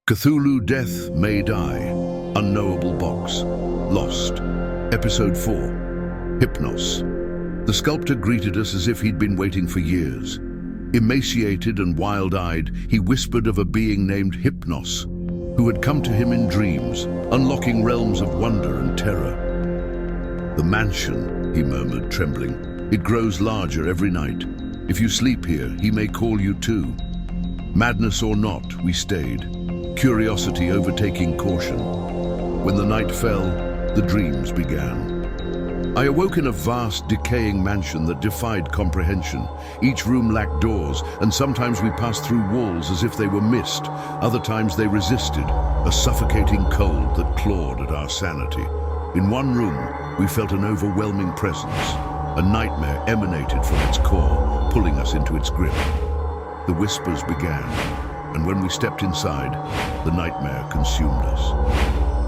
Cthulhu Death May Die, Unknowable Box, Lost, Episode 4, Hypnos. The sculptor greeted us as if he'd been waiting for years. Emaciated and wild-eyed, he whispered of a being named Hypnos, who had come to him in dreams, unlocking realms of wonder and terror. "The mansion," he murmured, trembling. "It grows larger every night. If you sleep here, he may call you too." Madness or not, we stayed, curiosity overtaking caution. When the night fell, the dreams began. I awoke in a vast, decaying mansion that defied comprehension. Each room lacked doors, and sometimes we passed through walls as if they were mist. Other times they resisted, a suffocating cold that clawed at our sanity. In one room, we felt an overwhelming presence. A nightmare emanated from its core, pulling us into its grip. The whispers began, and when we stepped inside, the nightmare consumed us.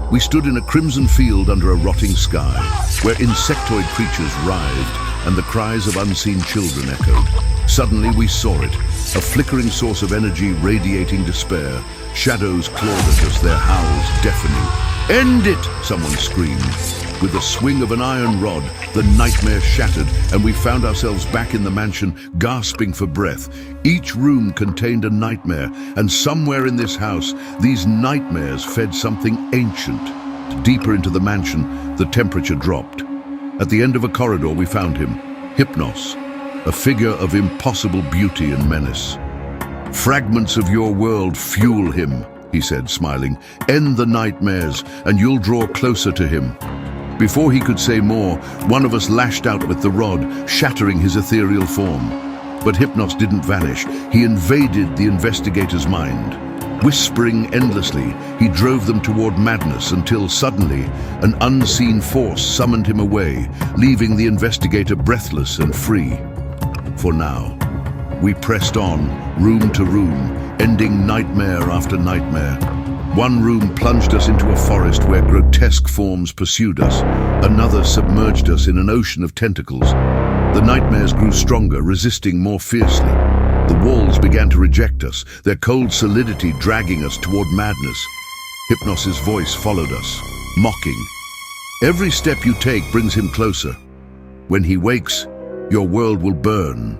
We stood in a crimson field under a rotting sky, where insectoid creatures writhed and the cries of unseen children echoed. Suddenly we saw it, a flickering source of energy radiating despair. Shadows clawed at us, their howls deafening. "End it!" someone screamed. With the swing of an iron rod, the nightmare shattered, and we found ourselves back in the mansion, gasping for breath. Each room contained a nightmare, and somewhere in this house, these nightmares fed something ancient. Deeper into the mansion, the temperature dropped. At the end of a corridor, we found him, Hypnos, a figure of impossible beauty and menace. "Fragments of your world fuel him," he said, smiling. "End the nightmares, and you'll draw closer to him." Before he could say more, one of us lashed out with the rod, shattering his ethereal form. But Hypnos didn't vanish. He invaded the investigator's mind. Whispering endlessly, he drove them toward madness until suddenly, an unseen force summoned him away, leaving the investigator breathless and free. For now, we pressed on, room to room, ending nightmare after nightmare. One room plunged us into a forest where grotesque forms pursued us. Another submerged us in an ocean of tentacles. The nightmares grew stronger, resisting more fiercely. The walls began to reject us, their cold solidity dragging us toward madness. Hypnos's voice followed us, mocking. "Every step you take brings him closer. When he wakes, your world will burn."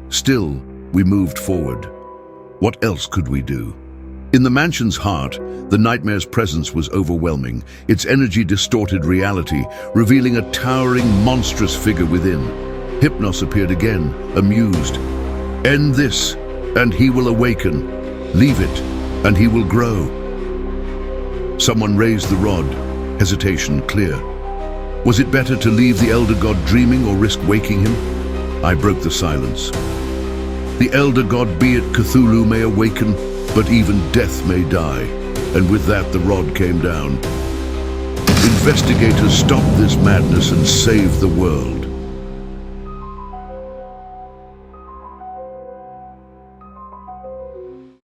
Still, we moved forward. What else could we do? In the mansion's heart, the nightmare's presence was overwhelming. Its energy distorted reality, revealing a towering, monstrous figure within. Hypnos appeared again, amused. "End this, and he will awaken. Leave it, and he will grow." Someone raised the rod, hesitation clear. Was it better to leave the elder god dreaming or risk waking him? I broke the silence. "The elder god, be it Cthulhu, may awaken, but even death may die." And with that, the rod came down. "Investigators, stop this madness and save the world."